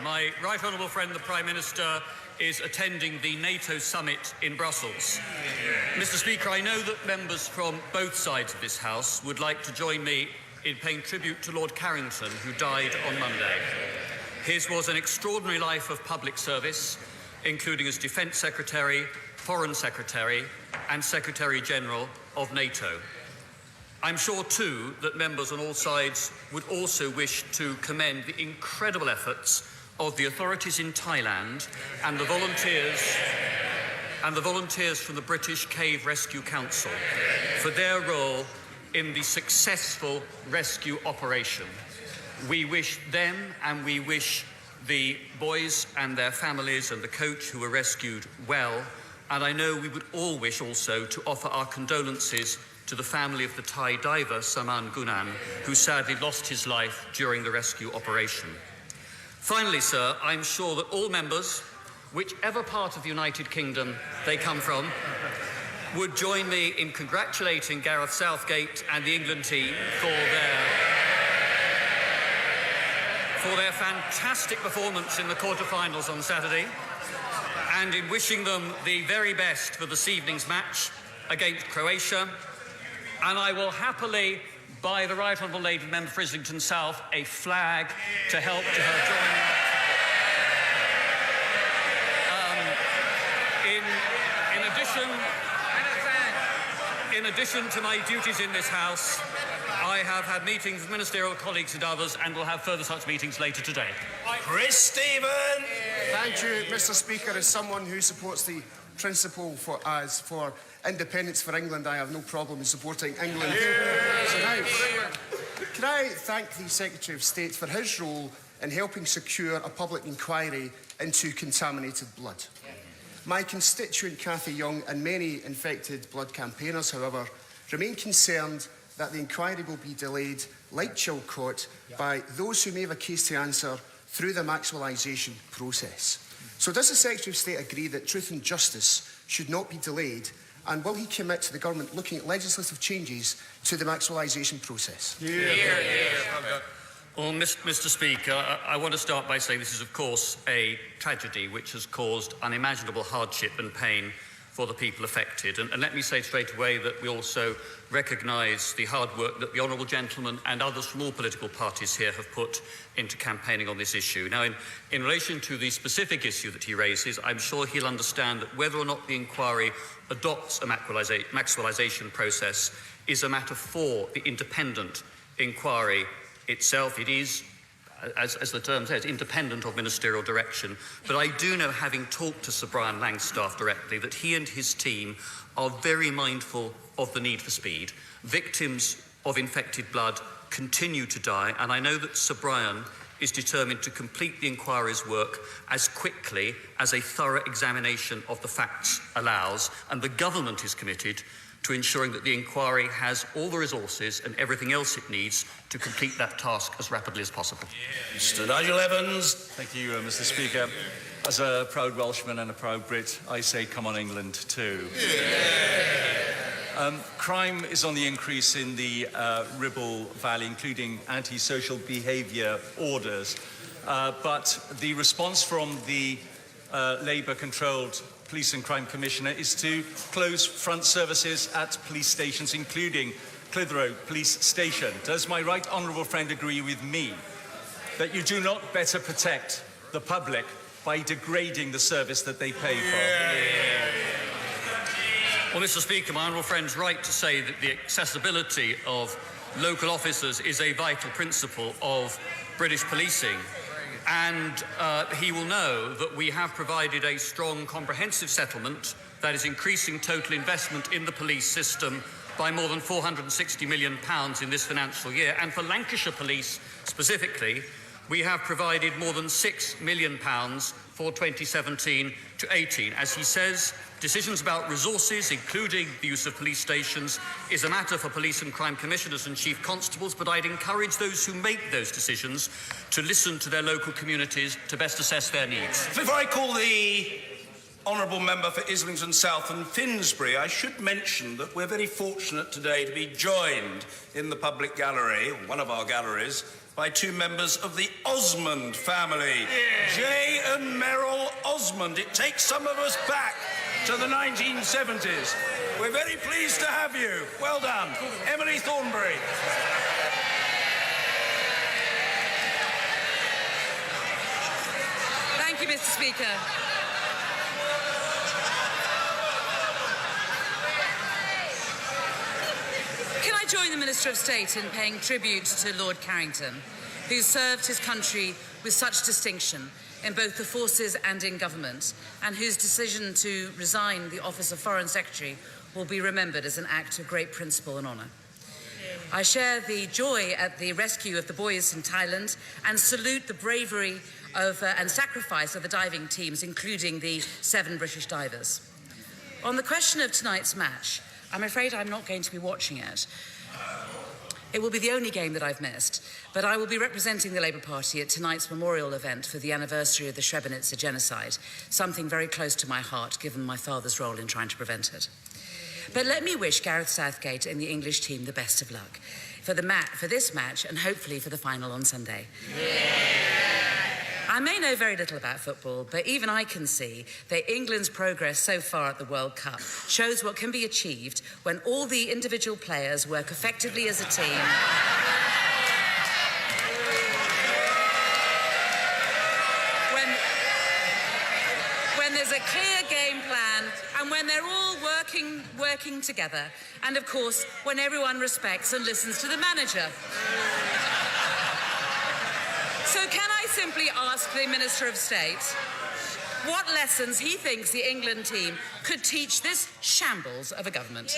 my right honourable friend, the Prime Minister, is attending the NATO summit in Brussels. Mr. Speaker, I know that members from both sides of this House would like to join me in paying tribute to Lord Carrington, who died on Monday. His was an extraordinary life of public service, including as Defence Secretary, Foreign Secretary and Secretary-General of NATO. I'm sure, too, that members on all sides would also wish to commend the incredible efforts of the authorities in Thailand and the volunteers from the British Cave Rescue Council for their role in the successful rescue operation. We wish them and we wish the boys and their families and the coach who were rescued well, and I know we would all wish also to offer our condolences to the family of the Thai diver Saman Gunan, who sadly lost his life during the rescue operation. Finally, sir, I'm sure that all members, whichever part of the United Kingdom they come from, would join me in congratulating Gareth Southgate and the England team for their fantastic performance in the quarter-finals on Saturday, and in wishing them the very best for this evening's match against Croatia. And I will happily buy the Right Honourable Lady Member for Islington South a flag to help to her joining. In addition to my duties in this House, I have had meetings with ministerial colleagues and others, and will have further such meetings later today. Chris Stephen! Thank you, Mr. Speaker. As someone who supports the principle for independence for England, I have no problem in supporting England. So now, can I thank the Secretary of State for his role in helping secure a public inquiry into contaminated blood. My constituent Cathy Young and many infected blood campaigners, however, remain concerned that the inquiry will be delayed, like Chilcot, by those who may have a case to answer through the Maxwellisation process. So does the Secretary of State agree that truth and justice should not be delayed, and will he commit to the government looking at legislative changes to the Maxwellisation process? Well, Mr. Speaker, I want to start by saying this is, of course, a tragedy which has caused unimaginable hardship and pain for the people affected. And let me say straight away that we also recognise the hard work that the honourable gentleman and others from all political parties here have put into campaigning on this issue. Now, in relation to the specific issue that he raises, I'm sure he'll understand that whether or not the inquiry adopts a Maxwellisation process is a matter for the independent inquiry itself. It is, as the term says, independent of ministerial direction. But I do know, having talked to Sir Brian Langstaff directly, that he and his team are very mindful of the need for speed. Victims of infected blood continue to die, and I know that Sir Brian is determined to complete the inquiry's work as quickly as a thorough examination of the facts allows, and the government is committed to ensuring that the inquiry has all the resources and everything else it needs to complete that task as rapidly as possible. Mr. Nigel Evans. Thank you, Mr. Speaker. As a proud Welshman and a proud Brit, I say come on England too. Crime is on the increase in the Ribble Valley, including antisocial behaviour orders. But the response from the Labour-controlled Police and Crime Commissioner is to close front services at police stations, including Clitheroe Police Station. Does my right honourable friend agree with me that you do not better protect the public by degrading the service that they pay for? Well, Mr. Speaker, my honourable friend's right to say that the accessibility of local officers is a vital principle of British policing. And he will know that we have provided a strong, comprehensive settlement that is increasing total investment in the police system by more than £460 million in this financial year. And for Lancashire Police specifically, we have provided more than £6 million for 2017 to 18. As he says, decisions about resources, including the use of police stations, is a matter for police and crime commissioners and chief constables, but I'd encourage those who make those decisions to listen to their local communities to best assess their needs. Before I call the honourable member for Islington South and Finsbury, I should mention that we're very fortunate today to be joined in the public gallery, one of our galleries, by two members of the Osmond family, Jay and Merrill Osmond. It takes some of us back to the 1970s. We're very pleased to have you. Well done. Emily Thornberry. Thank you, Mr. Speaker. Can I join the Minister of State in paying tribute to Lord Carrington, who served his country with such distinction in both the forces and in government, and whose decision to resign the office of Foreign Secretary will be remembered as an act of great principle and honour. I share the joy at the rescue of the boys in Thailand and salute the bravery and sacrifice of the diving teams, including the 7 British divers. On the question of tonight's match, I'm afraid I'm not going to be watching it. It will be the only game that I've missed, but I will be representing the Labour Party at tonight's memorial event for the anniversary of the Srebrenica genocide, something very close to my heart given my father's role in trying to prevent it. But let me wish Gareth Southgate and the English team the best of luck for this match and hopefully for the final on Sunday. I may know very little about football, but even I can see that England's progress so far at the World Cup shows what can be achieved when all the individual players work effectively as a team. When there's a clear game plan and when they're all working together, and of course, when everyone respects and listens to the manager. So can I simply ask the Minister of State what lessons he thinks the England team could teach this shambles of a government?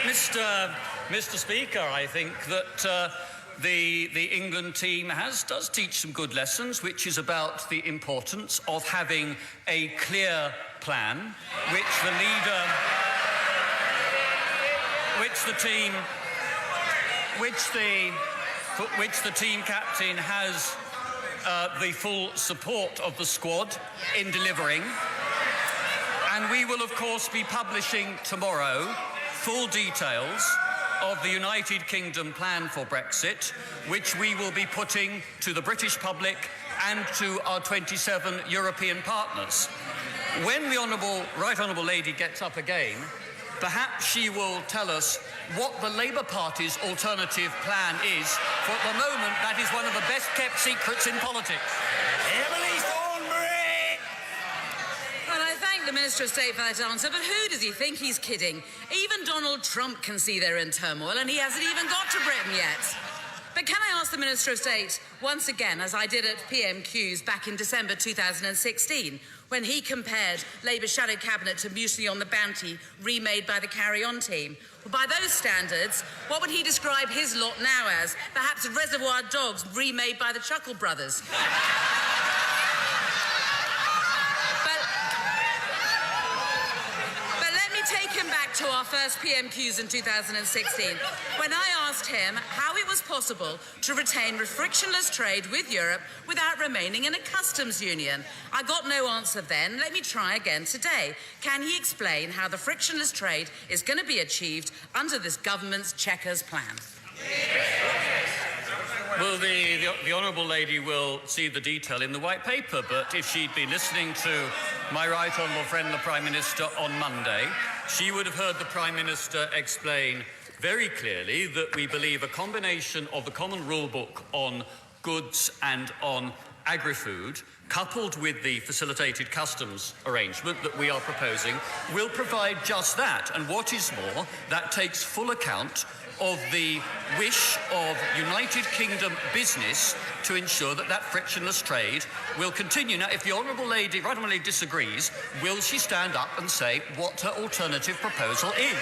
Mr. Speaker, I think that the England team does teach some good lessons, which is about the importance of having a clear plan, which the team captain has the full support of the squad in delivering. And we will, of course, be publishing tomorrow full details of the United Kingdom plan for Brexit, which we will be putting to the British public and to our 27 European partners. When the Right Honourable Lady gets up again, perhaps she will tell us what the Labour Party's alternative plan is, for at the moment that is one of the best kept secrets in politics. Emily Thornberry! Well, I thank the Minister of State for that answer, but who does he think he's kidding? Even Donald Trump can see they're in turmoil, and he hasn't even got to Britain yet. But can I ask the Minister of State once again, as I did at PMQs back in December 2016, when he compared Labour's shadow cabinet to Mutiny on the Bounty, remade by the Carry On team? Well, by those standards, what would he describe his lot now as? Perhaps Reservoir Dogs, remade by the Chuckle Brothers. But let me take him back to our first PMQs in 2016, when I asked him how it was possible to retain frictionless trade with Europe without remaining in a customs union. I got no answer then. Let me try again today. Can he explain how the frictionless trade is going to be achieved under this government's Chequers plan? Well, the Honourable Lady will see the detail in the White Paper, but if she'd been listening to my Right Honourable friend, the Prime Minister, on Monday, she would have heard the Prime Minister explain very clearly that we believe a combination of the Common Rule Book on goods and on agri-food, coupled with the facilitated customs arrangement that we are proposing, will provide just that. And what is more, that takes full account of the wish of United Kingdom business to ensure that that frictionless trade will continue. Now, if the Right Honourable Lady disagrees, will she stand up and say what her alternative proposal is?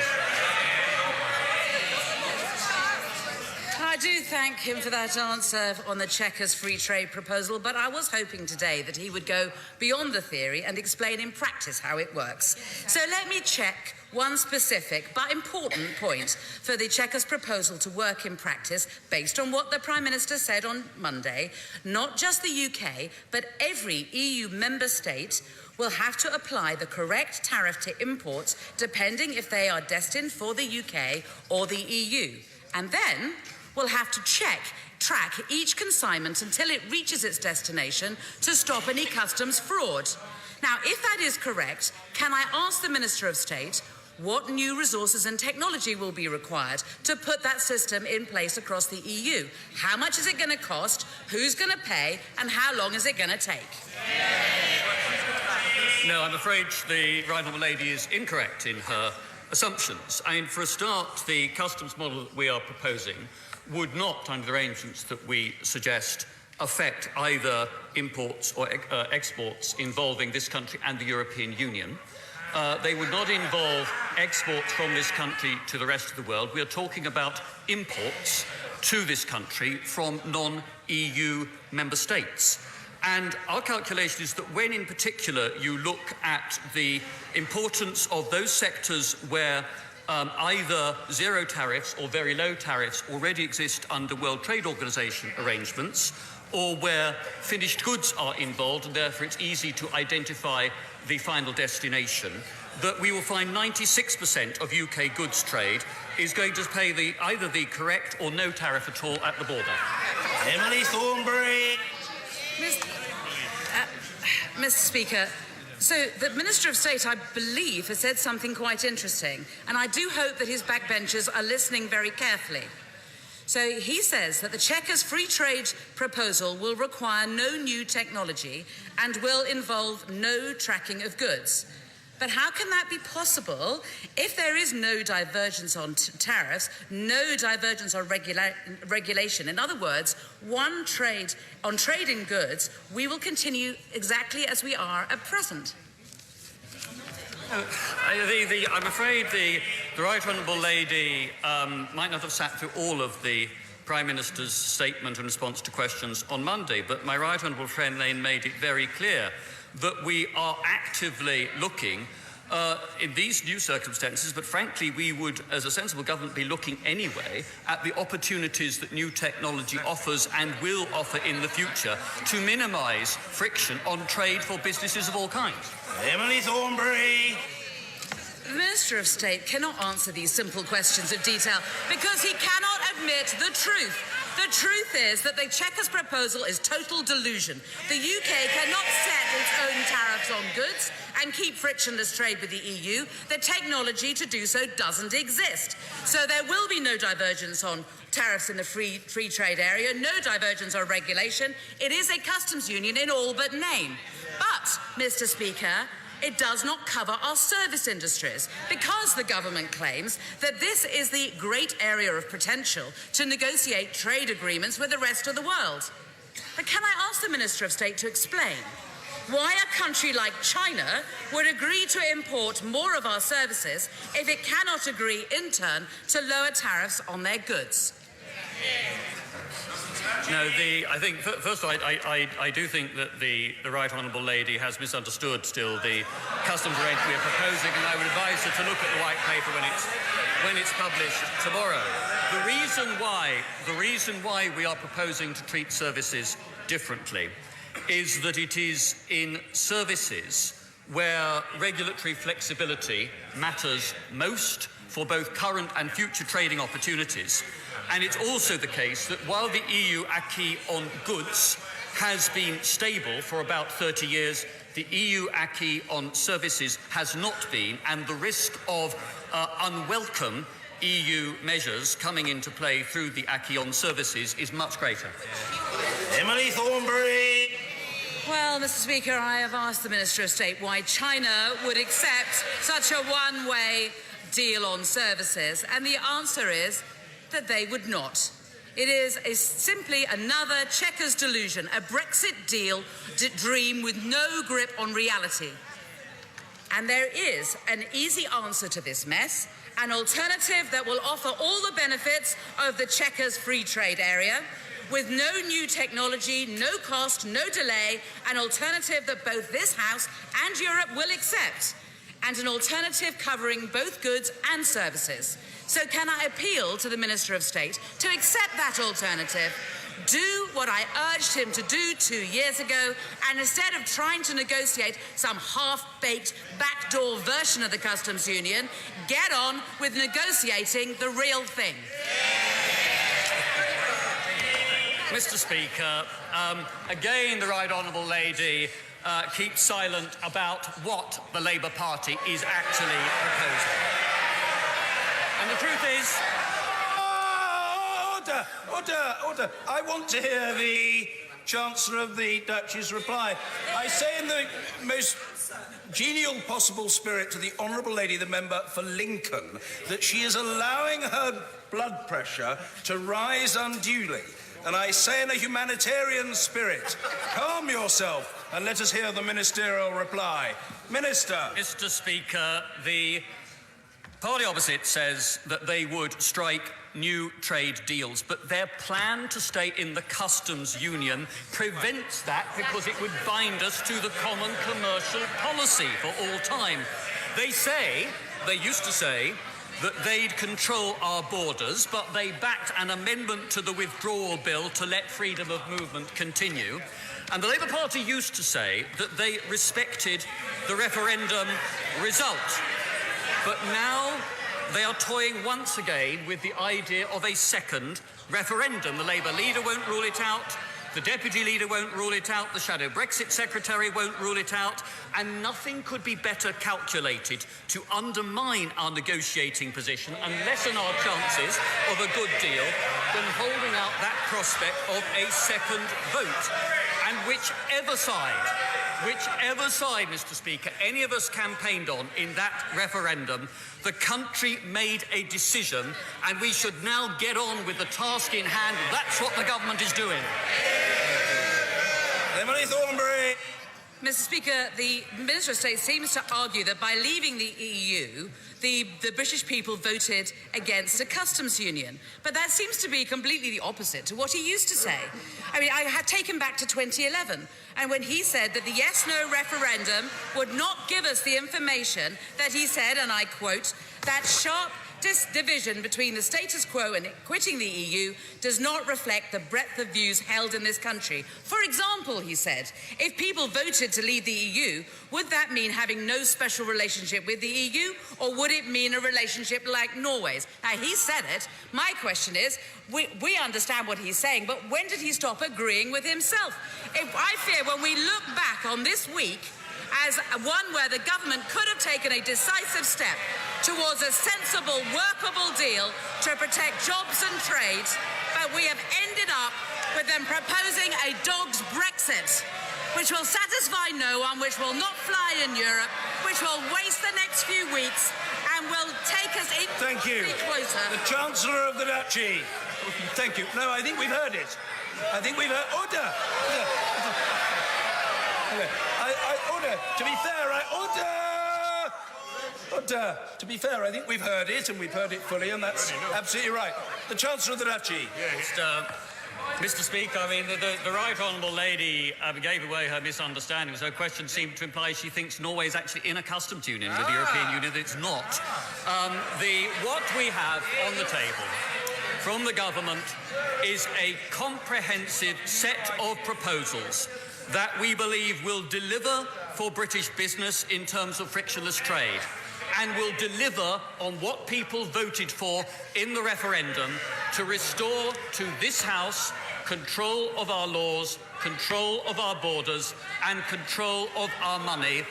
I do thank him for that answer on the Chequers free trade proposal, but I was hoping today that he would go beyond the theory and explain in practice how it works. So let me check one specific but important point for the Chequers proposal to work in practice based on what the Prime Minister said on Monday. Not just the UK, but every EU member state will have to apply the correct tariff to imports depending if they are destined for the UK or the EU. And then we'll have to track each consignment until it reaches its destination to stop any customs fraud. Now, if that is correct, can I ask the Minister of State what new resources and technology will be required to put that system in place across the EU? How much is it going to cost, who's going to pay, and how long is it going to take? No, I'm afraid the Right Honourable Lady is incorrect in her assumptions. I mean, for a start, the customs model that we are proposing would not, under the arrangements that we suggest, affect either imports or exports involving this country and the European Union. They would not involve exports from this country to the rest of the world. We are talking about imports to this country from non-EU member states. And our calculation is that when, in particular, you look at the importance of those sectors where either zero tariffs or very low tariffs already exist under World Trade Organization arrangements, or where finished goods are involved, and therefore it's easy to identify the final destination, that we will find 96% of UK goods trade is going to pay either the correct or no tariff at all at the border. Emily Thornberry. Mr. Speaker, so the Minister of State, I believe, has said something quite interesting, and I do hope that his backbenchers are listening very carefully. So he says that the Chequers free trade proposal will require no new technology and will involve no tracking of goods. But how can that be possible if there is no divergence on tariffs, no divergence on regulation? In other words, on trade in goods, we will continue exactly as we are at present. I'm afraid the Right Honourable Lady might not have sat through all of the Prime Minister's statement in response to questions on Monday, but my Right Honourable friend Lane made it very clear that we are actively looking in these new circumstances, but frankly we would, as a sensible government, be looking anyway at the opportunities that new technology offers and will offer in the future to minimise friction on trade for businesses of all kinds. Emily Thornberry. The Minister of State cannot answer these simple questions of detail because he cannot admit the truth. The truth is that the Chequers proposal is total delusion. The UK cannot set its own tariffs on goods and keep frictionless trade with the EU. The technology to do so doesn't exist. So there will be no divergence on tariffs in the free trade area, no divergence on regulation. It is a customs union in all but name. But, Mr. Speaker, it does not cover our service industries because the government claims that this is the great area of potential to negotiate trade agreements with the rest of the world. But can I ask the Minister of State to explain why a country like China would agree to import more of our services if it cannot agree in turn to lower tariffs on their goods? No, I think, first of all, I do think that the Right Honourable Lady has misunderstood still the customs arrangement we are proposing, and I would advise her to look at the white paper when it's published tomorrow. The reason why we are proposing to treat services differently is that it is in services where regulatory flexibility matters most for both current and future trading opportunities. And it's also the case that while the EU acquis on goods has been stable for about 30 years, the EU acquis on services has not been, and the risk of unwelcome EU measures coming into play through the acquis on services is much greater. Emily Thornberry. Well, Mr. Speaker, I have asked the Minister of State why China would accept such a one-way deal on services, and the answer is that they would not. It is simply another Chequers delusion, a Brexit deal dream with no grip on reality. And there is an easy answer to this mess, an alternative that will offer all the benefits of the Chequers free trade area, with no new technology, no cost, no delay, an alternative that both this House and Europe will accept, and an alternative covering both goods and services. So can I appeal to the Minister of State to accept that alternative, do what I urged him to do 2 years ago, and instead of trying to negotiate some half-baked backdoor version of the customs union, get on with negotiating the real thing. Mr. Speaker, again the Right Honourable Lady keeps silent about what the Labour Party is actually proposing. And the truth is... Order. I want to hear the Chancellor of the Duchy's reply. I say in the most genial possible spirit to the Honourable Lady, the member for Lincoln, that she is allowing her blood pressure to rise unduly. And I say in a humanitarian spirit, calm yourself and let us hear the ministerial reply. Minister. Mr. Speaker, the party opposite says that they would strike new trade deals, but their plan to stay in the customs union prevents that because it would bind us to the common commercial policy for all time. They used to say, that they'd control our borders, but they backed an amendment to the withdrawal bill to let freedom of movement continue. And the Labour Party used to say that they respected the referendum result. But now they are toying once again with the idea of a second referendum. The Labour leader won't rule it out, the Deputy Leader won't rule it out, the Shadow Brexit Secretary won't rule it out, and nothing could be better calculated to undermine our negotiating position and lessen our chances of a good deal than holding out that prospect of a second vote. And whichever side, Mr. Speaker, any of us campaigned on in that referendum, the country made a decision, and we should now get on with the task in hand. That's what the government is doing. Emily Thornberry. Mr. Speaker, the Minister of State seems to argue that by leaving the EU, the British people voted against a customs union. But that seems to be completely the opposite to what he used to say. I mean, I had taken back to 2011, and when he said that the yes-no referendum would not give us the information that he said, and I quote, that sharp division between the status quo and quitting the EU does not reflect the breadth of views held in this country. For example, he said, if people voted to leave the EU, would that mean having no special relationship with the EU, or would it mean a relationship like Norway's? Now, he said it. My question is, we understand what he's saying, but when did he stop agreeing with himself? I fear when we look back on this week as one where the government could have taken a decisive step towards a sensible, workable deal to protect jobs and trade, but we have ended up with them proposing a dog's Brexit, which will satisfy no one, which will not fly in Europe, which will waste the next few weeks and will take us increasingly closer. The Chancellor of the Duchy. Thank you. No, I think we've heard it. I think we've heard... Order! Order! To be fair, Order! To be fair, I think we've heard it, and we've heard it fully, and that's absolutely right. The Chancellor of the Duchy. Mr. Speaker, I mean, the Right Honourable Lady gave away her misunderstandings. Her question seemed to imply she thinks Norway is actually in a customs union with the European Union. It's not. What we have on the table from the government is a comprehensive set of proposals that we believe will deliver for British business in terms of frictionless trade, and will deliver on what people voted for in the referendum to restore to this House control of our laws, control of our borders, and control of our money,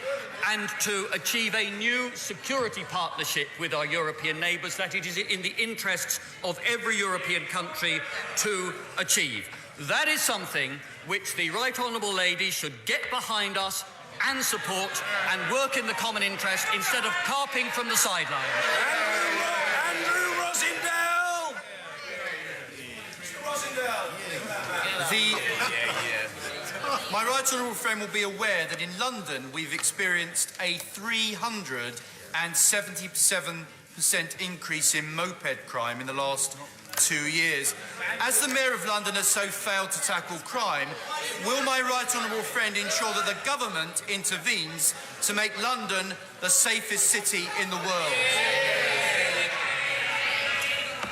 and to achieve a new security partnership with our European neighbours that it is in the interests of every European country to achieve. That is something which the Right Honourable Lady should get behind us and support and work in the common interest instead of carping from the sidelines. Andrew Rosindale! My Right Honourable friend will be aware that in London we've experienced a 377% increase in moped crime in the last 2 years. As the Mayor of London has so failed to tackle crime, will my Right Honourable friend ensure that the government intervenes to make London the safest city in the world?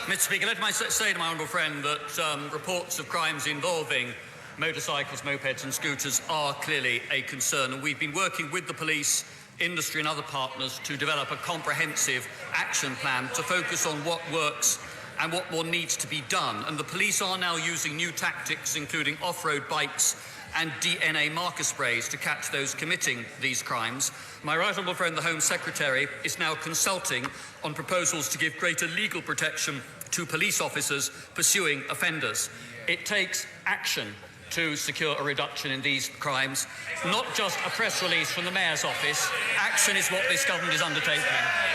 Mr. Speaker, let me say to my honourable friend that reports of crimes involving motorcycles, mopeds and scooters are clearly a concern, and we've been working with the police, industry and other partners to develop a comprehensive action plan to focus on what works and what more needs to be done. And the police are now using new tactics, including off-road bikes and DNA marker sprays to catch those committing these crimes. My right honourable friend, the Home Secretary, is now consulting on proposals to give greater legal protection to police officers pursuing offenders. It takes action to secure a reduction in these crimes, not just a press release from the Mayor's office. Action is what this government is undertaking.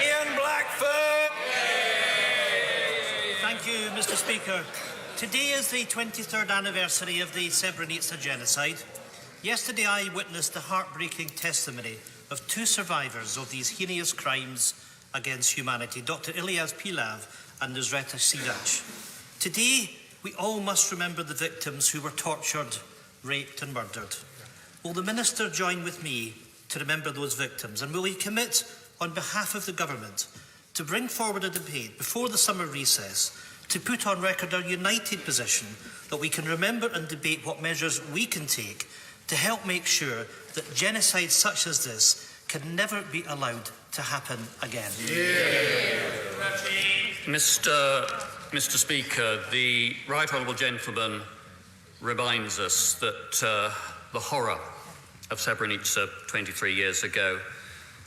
Ian Blackford! Thank you, Mr. Speaker. Today is the 23rd anniversary of the Srebrenica genocide. Yesterday I witnessed the heartbreaking testimony of two survivors of these heinous crimes against humanity, Dr. Ilyas Pilav and Nusreta Siraj. Today, we all must remember the victims who were tortured, raped and murdered. Will the Minister join with me to remember those victims, and will he commit on behalf of the Government to bring forward a debate before the summer recess to put on record our united position that we can remember and debate what measures we can take to help make sure that genocide such as this can never be allowed to happen again? Mr. Speaker, the right honourable gentleman reminds us that the horror of Srebrenica 23 years ago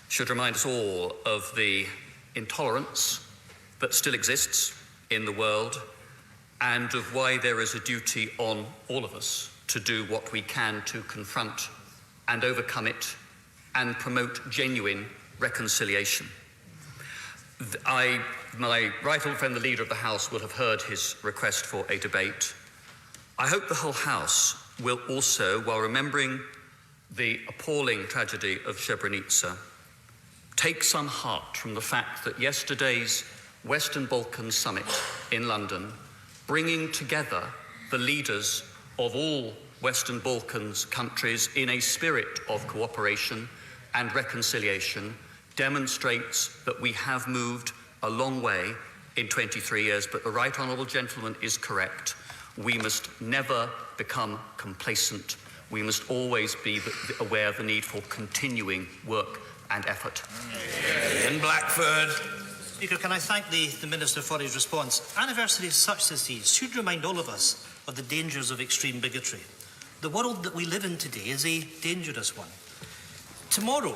should remind us all of the intolerance that still exists in the world, and of why there is a duty on all of us to do what we can to confront and overcome it and promote genuine reconciliation. My right honourable friend, the Leader of the House, will have heard his request for a debate. I hope the whole House will also, while remembering the appalling tragedy of Srebrenica, take some heart from the fact that yesterday's Western Balkans Summit in London, bringing together the leaders of all Western Balkans countries in a spirit of cooperation and reconciliation, demonstrates that we have moved a long way in 23 years. But the right honourable gentleman is correct. We must never become complacent. We must always be aware of the need for continuing work and effort. Ian Blackford. Speaker, can I thank the Minister for his response? Anniversaries such as these should remind all of us of the dangers of extreme bigotry. The world that we live in today is a dangerous one. Tomorrow,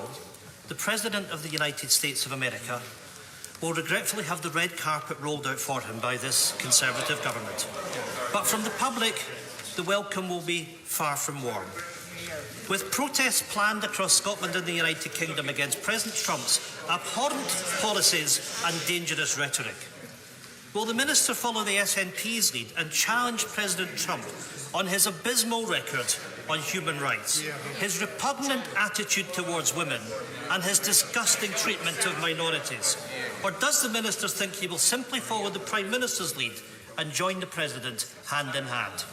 the President of the United States of America will regretfully have the red carpet rolled out for him by this Conservative government. But from the public, the welcome will be far from warm. With protests planned across Scotland and the United Kingdom against President Trump's abhorrent policies and dangerous rhetoric. Will the Minister follow the SNP's lead and challenge President Trump on his abysmal record on human rights, his repugnant attitude towards women and his disgusting treatment of minorities? Or does the Minister think he will simply follow the Prime Minister's lead and join the President hand in hand?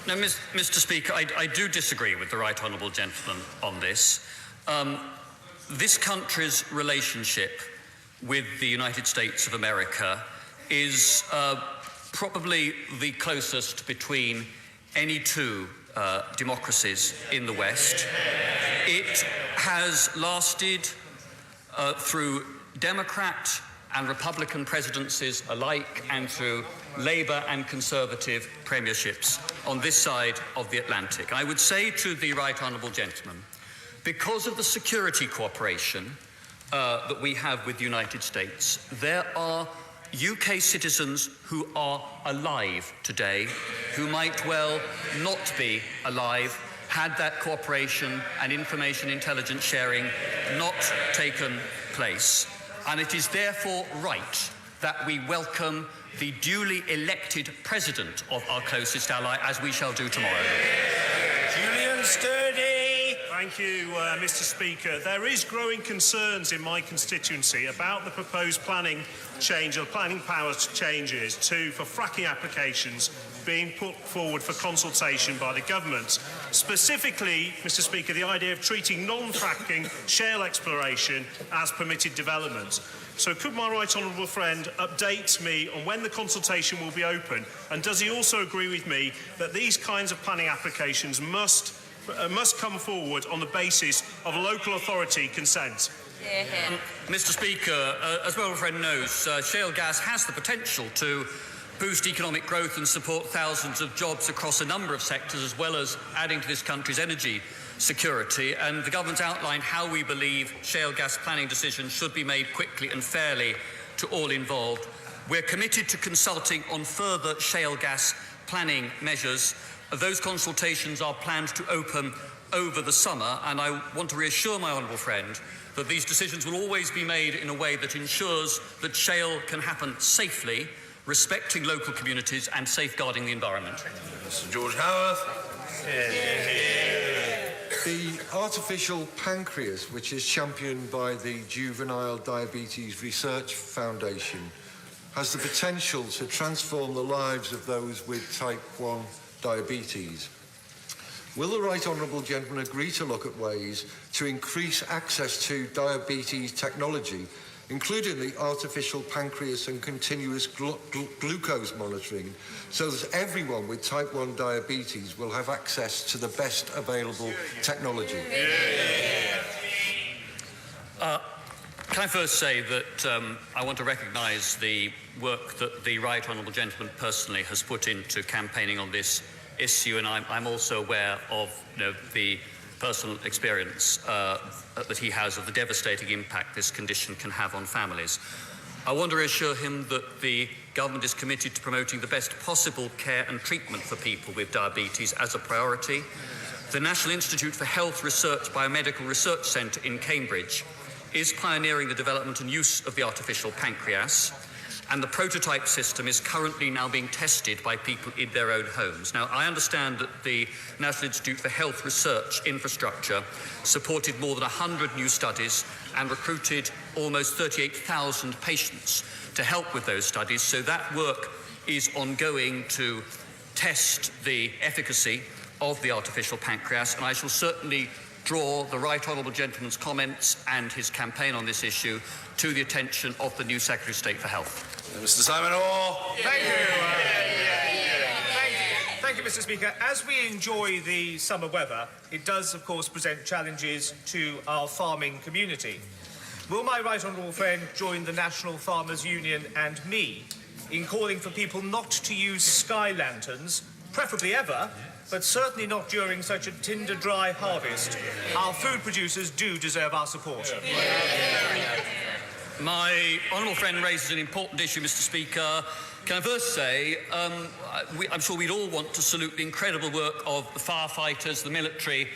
No, Mr. Speaker, I do disagree with the right honourable gentleman on this. This country's relationship with the United States of America is probably the closest between any two democracies in the West. It has lasted through Democrat and Republican presidencies alike, and through Labour and Conservative premierships on this side of the Atlantic. I would say to the right honourable gentleman, because of the security cooperation that we have with the United States, there are UK citizens who are alive today who might well not be alive had that cooperation and information intelligence sharing not taken place. And it is therefore right that we welcome the duly elected president of our closest ally, as we shall do tomorrow. Julian Sturdy. Thank you, Mr. Speaker. There is growing concerns in my constituency about the proposed planning change, or planning powers changes for fracking applications being put forward for consultation by the government. Specifically, Mr. Speaker, the idea of treating non-fracking shale exploration as permitted development. So could my right honourable friend update me on when the consultation will be open, and does he also agree with me that these kinds of planning applications must come forward on the basis of local authority consent? Mr. Speaker, as my old friend knows, shale gas has the potential to boost economic growth and support thousands of jobs across a number of sectors, as well as adding to this country's energy security. And the government's outlined how we believe shale gas planning decisions should be made quickly and fairly to all involved. We're committed to consulting on further shale gas planning measures. Those consultations are planned to open over the summer, and I want to reassure my honourable friend that these decisions will always be made in a way that ensures that shale can happen safely, respecting local communities and safeguarding the environment. Mr. George Howarth. The artificial pancreas, which is championed by the Juvenile Diabetes Research Foundation, has the potential to transform the lives of those with type 1 diabetes. Will the Right Honourable Gentleman agree to look at ways to increase access to diabetes technology, including the artificial pancreas and continuous glucose monitoring, so that everyone with type 1 diabetes will have access to the best available technology? Can I first say that I want to recognise the work that the Right Honourable Gentleman personally has put into campaigning on this issue, and I'm also aware of the personal experience that he has of the devastating impact this condition can have on families. I want to reassure him that the government is committed to promoting the best possible care and treatment for people with diabetes as a priority. The National Institute for Health Research Biomedical Research Centre in Cambridge is pioneering the development and use of the artificial pancreas, and the prototype system is currently now being tested by people in their own homes. Now, I understand that the National Institute for Health Research Infrastructure supported more than 100 new studies and recruited almost 38,000 patients to help with those studies, so that work is ongoing to test the efficacy of the artificial pancreas, and I shall certainly draw the Right Honourable Gentleman's comments and his campaign on this issue to the attention of the new Secretary of State for Health. Mr. Simon Orr. Thank you. Thank you, Mr. Speaker. As we enjoy the summer weather, it does, of course, present challenges to our farming community. Will my right honourable friend join the National Farmers Union and me in calling for people not to use sky lanterns, preferably ever, but certainly not during such a tinder-dry harvest? Our food producers do deserve our support. My honourable friend raises an important issue, Mr. Speaker. Can I first say, I'm sure we'd all want to salute the incredible work of the firefighters, the military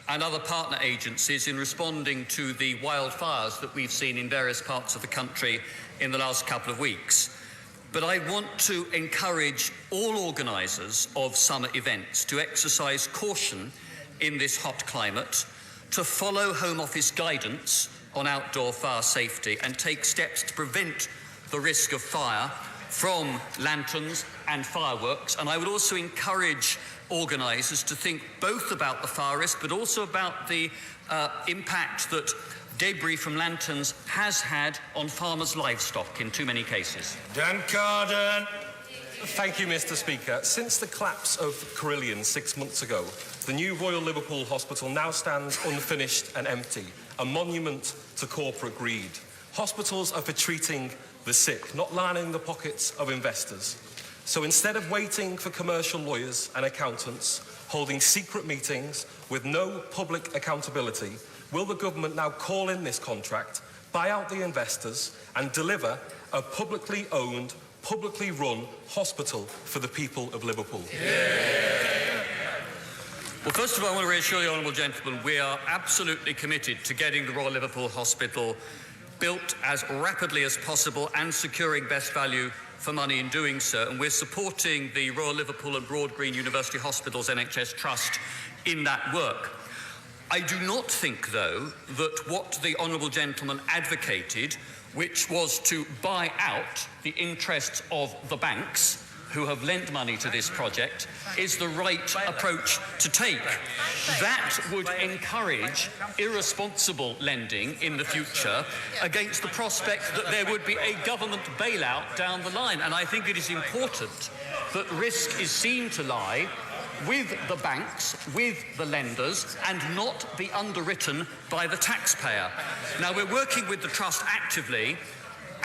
and other partner agencies in responding to the wildfires that we've seen in various parts of the country in the last couple of weeks. But I want to encourage all organisers of summer events to exercise caution in this hot climate, to follow Home Office guidance on outdoor fire safety and take steps to prevent the risk of fire from lanterns and fireworks. And I would also encourage organisers to think both about the fire risk but also about the impact that debris from lanterns has had on farmers' livestock in too many cases. Dan Carden. Thank you, Mr. Speaker. Since the collapse of Carillion 6 months ago, the new Royal Liverpool Hospital now stands unfinished and empty, a monument to corporate greed. Hospitals are for treating the sick, not lining the pockets of investors. So instead of waiting for commercial lawyers and accountants, holding secret meetings with no public accountability, will the government now call in this contract, buy out the investors and deliver a publicly owned, publicly run hospital for the people of Liverpool? Well, first of all, I want to reassure the honourable gentleman we are absolutely committed to getting the Royal Liverpool Hospital built as rapidly as possible and securing best value for money in doing so. And we're supporting the Royal Liverpool and Broad Green University Hospitals NHS Trust in that work. I do not think, though, that what the honourable gentleman advocated, which was to buy out the interests of the banks who have lent money to this project, is the right approach to take. That would encourage irresponsible lending in the future against the prospect that there would be a government bailout down the line. And I think it is important that risk is seen to lie with the banks, with the lenders, and not be underwritten by the taxpayer. Now, we're working with the Trust actively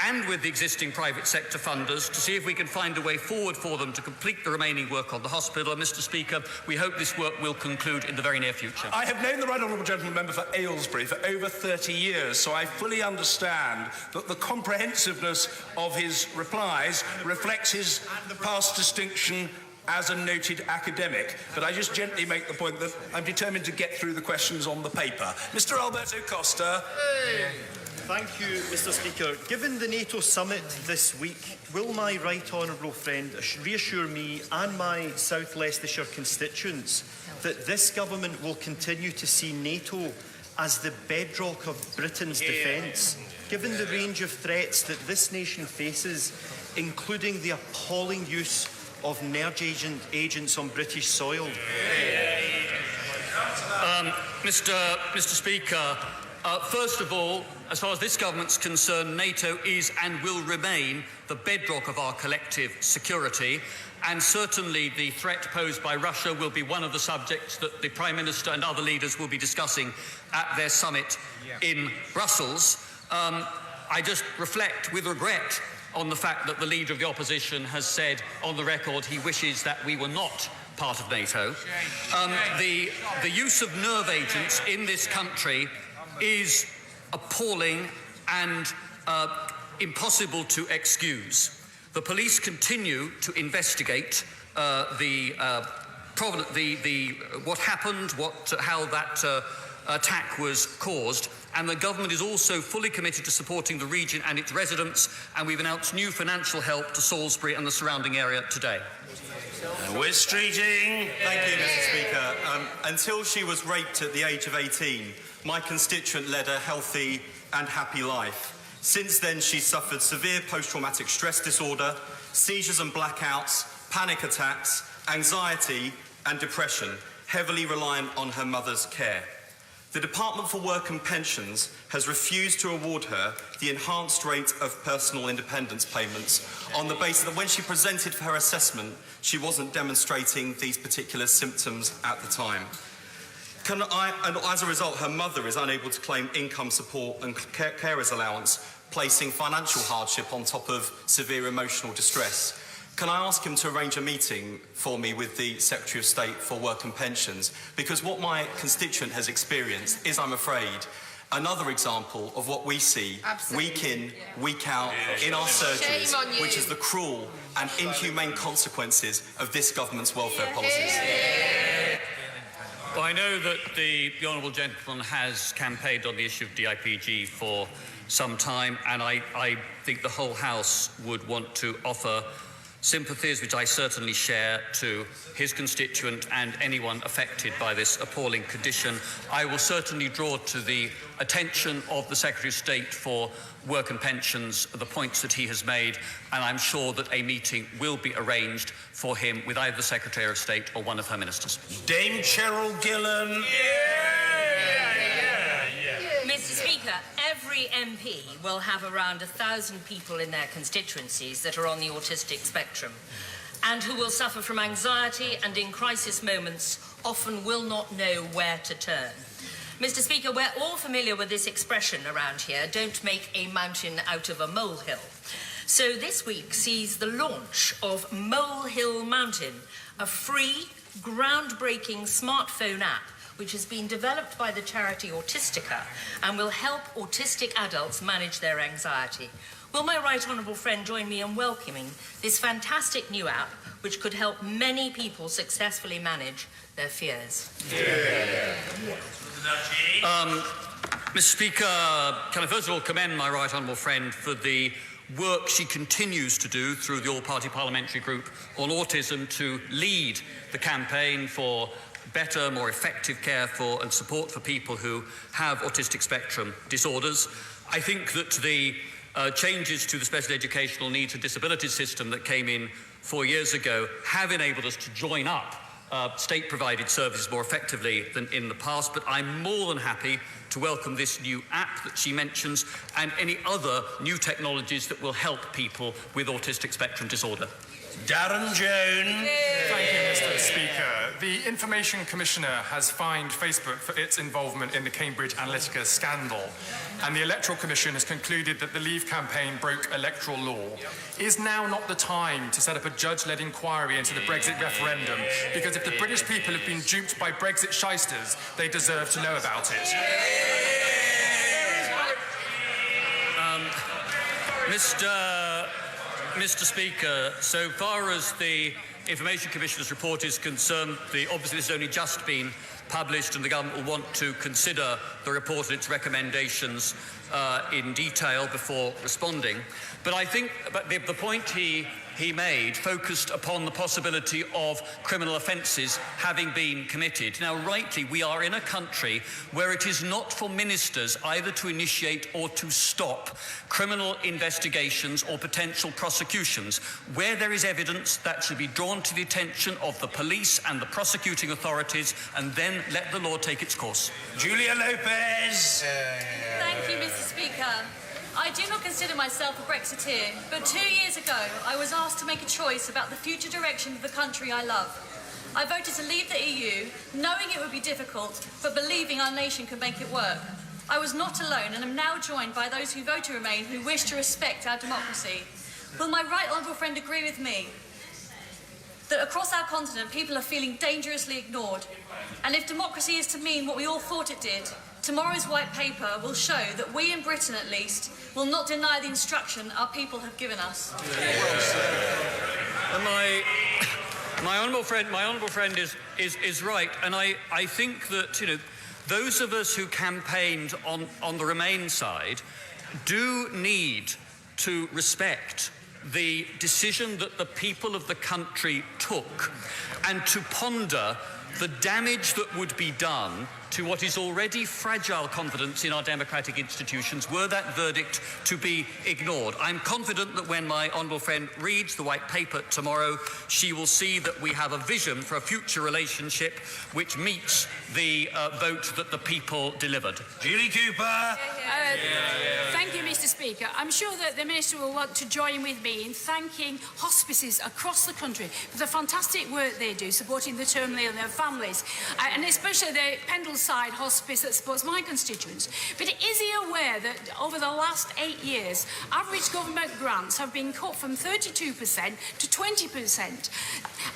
and with the existing private sector funders to see if we can find a way forward for them to complete the remaining work on the hospital. And, Mr. Speaker, we hope this work will conclude in the very near future. I have known the right honourable gentleman member for Aylesbury for over 30 years, so I fully understand that the comprehensiveness of his replies reflects his past distinction as a noted academic. But I just gently make the point that I'm determined to get through the questions on the paper. Mr. Alberto Costa. Thank you, Mr. Speaker. Given the NATO summit this week, will my right honourable friend reassure me and my South Leicestershire constituents that this government will continue to see NATO as the bedrock of Britain's defence, given the range of threats that this nation faces, including the appalling use of nerve agents on British soil? Mr. Speaker, first of all, as far as this government's concerned, NATO is and will remain the bedrock of our collective security, and certainly the threat posed by Russia will be one of the subjects that the Prime Minister and other leaders will be discussing at their summit in Brussels. I just reflect with regret on the fact that the Leader of the Opposition has said on the record he wishes that we were not part of NATO. The use of nerve agents in this country is appalling and impossible to excuse. The police continue to investigate what happened, how that attack was caused, and the government is also fully committed to supporting the region and its residents, and we've announced new financial help to Salisbury and the surrounding area today. We're streeting. Thank you, Mr. Speaker. Until she was raped at the age of 18, my constituent led a healthy and happy life. Since then, she suffered severe post-traumatic stress disorder, seizures and blackouts, panic attacks, anxiety and depression, heavily reliant on her mother's care. The Department for Work and Pensions has refused to award her the enhanced rate of personal independence payments on the basis that when she presented for her assessment, she wasn't demonstrating these particular symptoms at the time. And as a result, her mother is unable to claim income support and carer's allowance, placing financial hardship on top of severe emotional distress. Can I ask him to arrange a meeting for me with the Secretary of State for Work and Pensions? Because what my constituent has experienced is, I'm afraid, another example of what we see week in, week out in our surgeries, which is the cruel and inhumane consequences of this government's welfare policies. Well, I know that the honourable gentleman has campaigned on the issue of DIPG for some time, and I think the whole House would want to offer sympathies, which I certainly share, to his constituent and anyone affected by this appalling condition. I will certainly draw to the attention of the Secretary of State for Work and Pensions the points that he has made, and I'm sure that a meeting will be arranged for him with either the Secretary of State or one of her ministers. Dame Cheryl Gillan. Mr. Speaker, every MP will have around 1,000 people in their constituencies that are on the autistic spectrum and who will suffer from anxiety and in crisis moments often will not know where to turn. Mr. Speaker, we're all familiar with this expression around here, don't make a mountain out of a molehill. So this week sees the launch of Molehill Mountain, a free, groundbreaking smartphone app which has been developed by the charity Autistica and will help autistic adults manage their anxiety. Will my right honourable friend join me in welcoming this fantastic new app which could help many people successfully manage their fears? Mr. Speaker, can I first of all commend my right honourable friend for the work she continues to do through the All-Party Parliamentary Group on Autism to lead the campaign for better, more effective care for and support for people who have autistic spectrum disorders. I think that the changes to the special educational needs and disabilities system that came in 4 years ago have enabled us to join up state-provided services more effectively than in the past, but I'm more than happy to welcome this new app that she mentions and any other new technologies that will help people with autistic spectrum disorder. Darren Jones. Thank you, Mr. Speaker. the Information Commissioner has fined Facebook for its involvement in the Cambridge Analytica scandal, and the Electoral Commission has concluded that the Leave campaign broke electoral law. Is now not the time to set up a judge-led inquiry into the Brexit referendum? Because if the British people have been duped by Brexit shysters, they deserve to know about it. Mr. Speaker, so far as the Information Commissioner's report is concerned, obviously this has only just been published and the government will want to consider the report and its recommendations in detail before responding. But I think the point he made focused upon the possibility of criminal offences having been committed. Now, rightly, we are in a country where it is not for ministers either to initiate or to stop criminal investigations or potential prosecutions. Where there is evidence, that should be drawn to the attention of the police and the prosecuting authorities, and then let the law take its course. Julia Lopez. Thank you, Mr. Speaker. I do not consider myself a Brexiteer, but 2 years ago I was asked to make a choice about the future direction of the country I love. I voted to leave the EU, knowing it would be difficult, but believing our nation could make it work. I was not alone and am now joined by those who vote to remain, who wish to respect our democracy. Will my right honourable friend agree with me that across our continent people are feeling dangerously ignored? And if democracy is to mean what we all thought it did, tomorrow's white paper will show that we in Britain, at least, will not deny the instruction our people have given us. And my honourable friend is right, and I think that those of us who campaigned on the Remain side do need to respect the decision that the people of the country took and to ponder the damage that would be done to what is already fragile confidence in our democratic institutions were that verdict to be ignored. I'm confident that when my honourable friend reads the white paper tomorrow, she will see that we have a vision for a future relationship which meets the vote that the people delivered. Julie Cooper. Thank you, Mr. Speaker. I'm sure that the Minister will want to join with me in thanking hospices across the country for the fantastic work they do supporting the terminally ill and their families, and especially the Pendleside Hospice that supports my constituents. But is he aware that over the last 8 years, average government grants have been cut from 32% to 20%?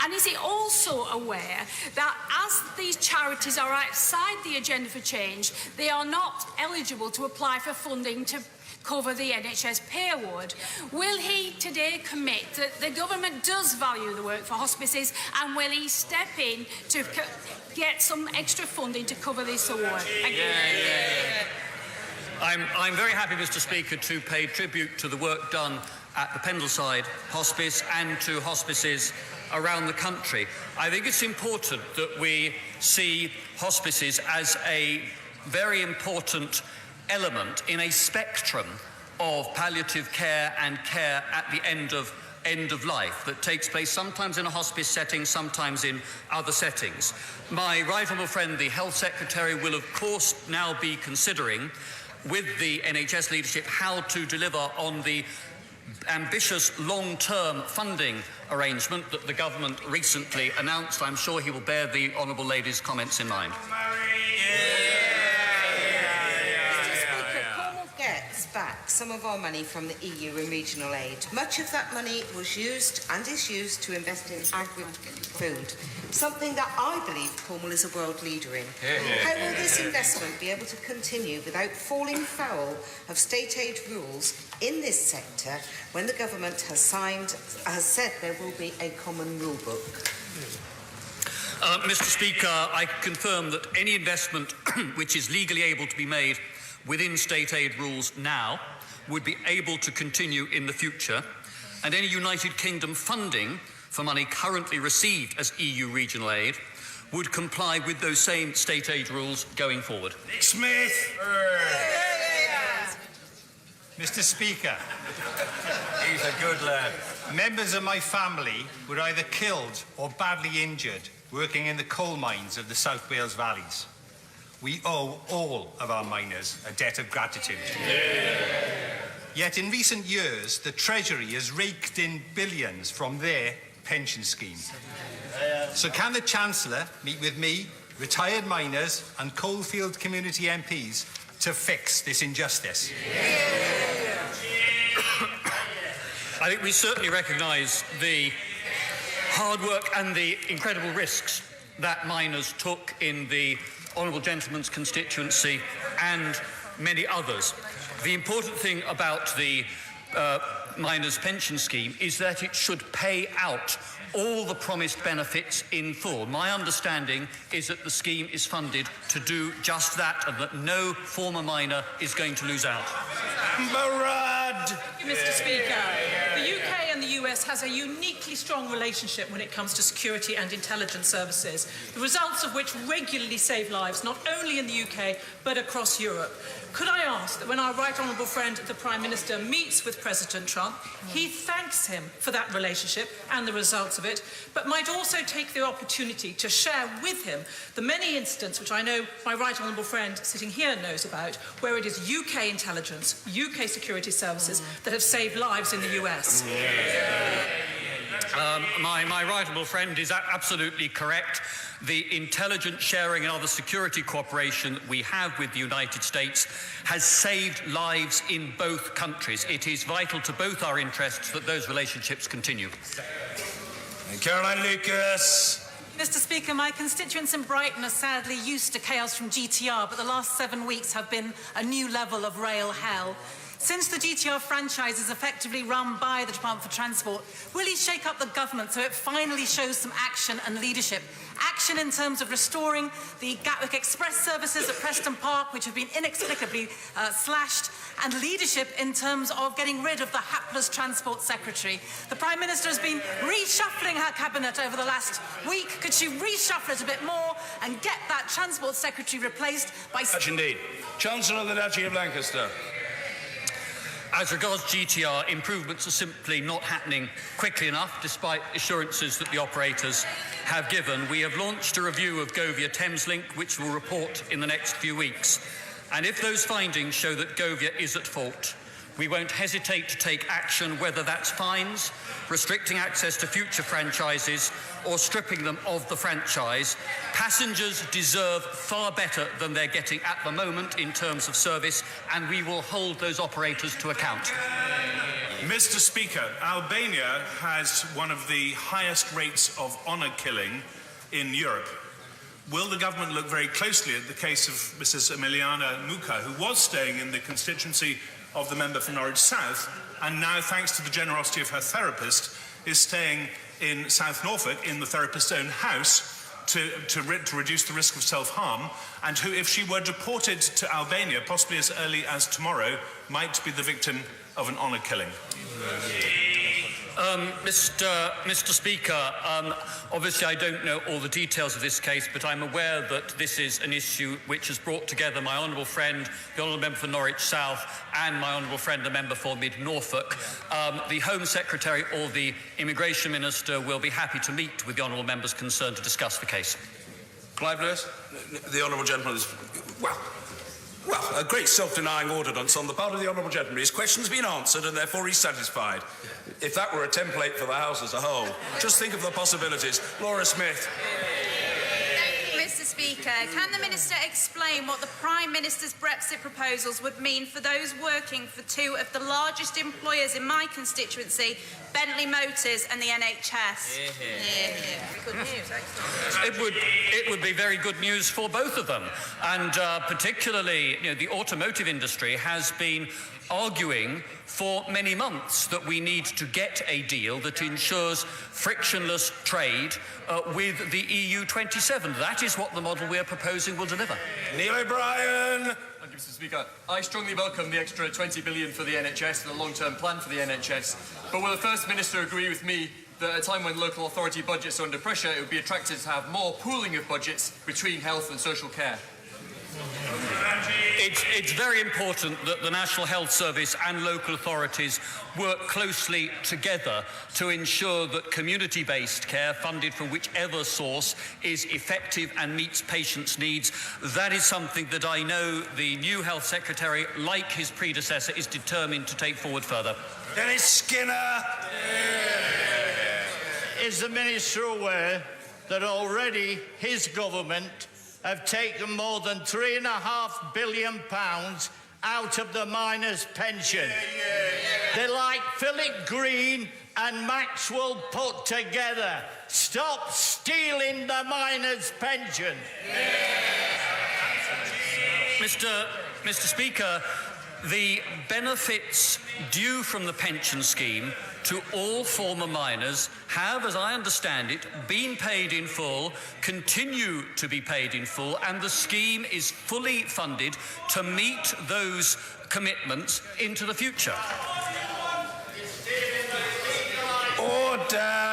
And is he also aware that as these charities are outside the agenda for change, they are not eligible to apply for funding to cover the NHS pay award? Will he today commit that the government does value the work for hospices, and will he step in to get some extra funding to cover this award? Thank you. I'm very happy, Mr. Speaker, to pay tribute to the work done at the Pendleside Hospice and to hospices around the country. I think it's important that we see hospices as a very important element in a spectrum of palliative care and care at the end of life that takes place sometimes in a hospice setting, sometimes in other settings. My right honourable friend, the Health Secretary, will of course now be considering with the NHS leadership how to deliver on the ambitious long-term funding arrangement that the government recently announced. I'm sure he will bear the honourable lady's comments in mind. Back some of our money from the EU in regional aid. Much of that money was used and is used to invest in agri-food, something that I believe Cornwall is a world leader in. How will this investment be able to continue without falling foul of state aid rules in this sector when the government has said there will be a common rule book? Mr. Speaker, I confirm that any investment which is legally able to be made within state aid rules now would be able to continue in the future, and any United Kingdom funding for money currently received as EU regional aid would comply with those same state aid rules going forward. Nick Smith. Mr. Speaker, he's a good lad. Members of my family were either killed or badly injured working in the coal mines of the South Wales valleys. We owe all of our miners a debt of gratitude. Yet in recent years, the Treasury has raked in billions from their pension scheme. So can the Chancellor meet with me, retired miners and Coalfield community MPs to fix this injustice? I think we certainly recognise the hard work and the incredible risks that miners took in the honourable gentleman's constituency and many others. The important thing about the miners' pension scheme is that it should pay out all the promised benefits in full. My understanding is that the scheme is funded to do just that and that no former miner is going to lose out. Murad! Thank you, Mr. Speaker. The UK and the US has a uniquely strong relationship when it comes to security and intelligence services, the results of which regularly save lives not only in the UK but across Europe. Could I ask that when our right honourable friend, the Prime Minister, meets with President Trump, he thanks him for that relationship and the results of it, but might also take the opportunity to share with him the many incidents which I know my right honourable friend sitting here knows about, where it is UK intelligence, UK security services that have saved lives in the US. My right honourable friend is absolutely correct. The intelligence sharing and other security cooperation that we have with the United States has saved lives in both countries. It is vital to both our interests that those relationships continue. Caroline Lucas. Mr. Speaker, my constituents in Brighton are sadly used to chaos from GTR, but the last 7 weeks have been a new level of rail hell. Since the GTR franchise is effectively run by the Department for Transport, will he shake up the government so it finally shows some action and leadership? Action in terms of restoring the Gatwick Express services at Preston Park, which have been inexplicably slashed, and leadership in terms of getting rid of the hapless Transport Secretary. The Prime Minister has been reshuffling her cabinet over the last week. Could she reshuffle it a bit more and get that Transport Secretary replaced by... Indeed. Chancellor of the Duchy of Lancaster. As regards GTR, improvements are simply not happening quickly enough, despite assurances that the operators have given. We have launched a review of Govia Thameslink, which will report in the next few weeks. And if those findings show that Govia is at fault, we won't hesitate to take action, whether that's fines, restricting access to future franchises, or stripping them of the franchise. Passengers deserve far better than they're getting at the moment in terms of service, and we will hold those operators to account. Mr. Speaker, Albania has one of the highest rates of honour killing in Europe. Will the government look very closely at the case of Mrs. Emiliana Muka, who was staying in the constituency of the member for Norwich South, and now, thanks to the generosity of her therapist, is staying in South Norfolk in the therapist's own house to reduce the risk of self-harm, and who, if she were deported to Albania, possibly as early as tomorrow, might be the victim of an honour killing? Mr. Speaker, obviously I don't know all the details of this case, but I'm aware that this is an issue which has brought together my honourable friend, the honourable member for Norwich South, and my honourable friend, the member for Mid Norfolk. The Home Secretary or the Immigration Minister will be happy to meet with the honourable members concerned to discuss the case. Clive Lewis. The honourable gentleman is, well, a great self-denying ordinance on the part of the honourable gentleman. His question's been answered and therefore he's satisfied. If that were a template for the House as a whole, just think of the possibilities. Laura Smith. Mr. Speaker, can the Minister explain what the Prime Minister's Brexit proposals would mean for those working for two of the largest employers in my constituency, Bentley Motors and the NHS? Good news, excellent. It would be very good news for both of them, and particularly, the automotive industry has been arguing for many months that we need to get a deal that ensures frictionless trade with the EU 27. That is what the model we are proposing will deliver. Neil O'Brien. Thank you, Mr. Speaker. I strongly welcome the extra 20 billion for the NHS and the long-term plan for the NHS. But will the First Minister agree with me that at a time when local authority budgets are under pressure, it would be attractive to have more pooling of budgets between health and social care? It's very important that the National Health Service and local authorities work closely together to ensure that community-based care, funded from whichever source, is effective and meets patients' needs. That is something that I know the new Health Secretary, like his predecessor, is determined to take forward further. Dennis Skinner. Is the Minister aware that already his government have taken more than £3.5 billion out of the miners' pension? They're like Philip Green and Maxwell put together. Stop stealing the miners' pension. Mr. Speaker, the benefits due from the pension scheme to all former miners have, as I understand it, been paid in full, continue to be paid in full, and the scheme is fully funded to meet those commitments into the future. Order!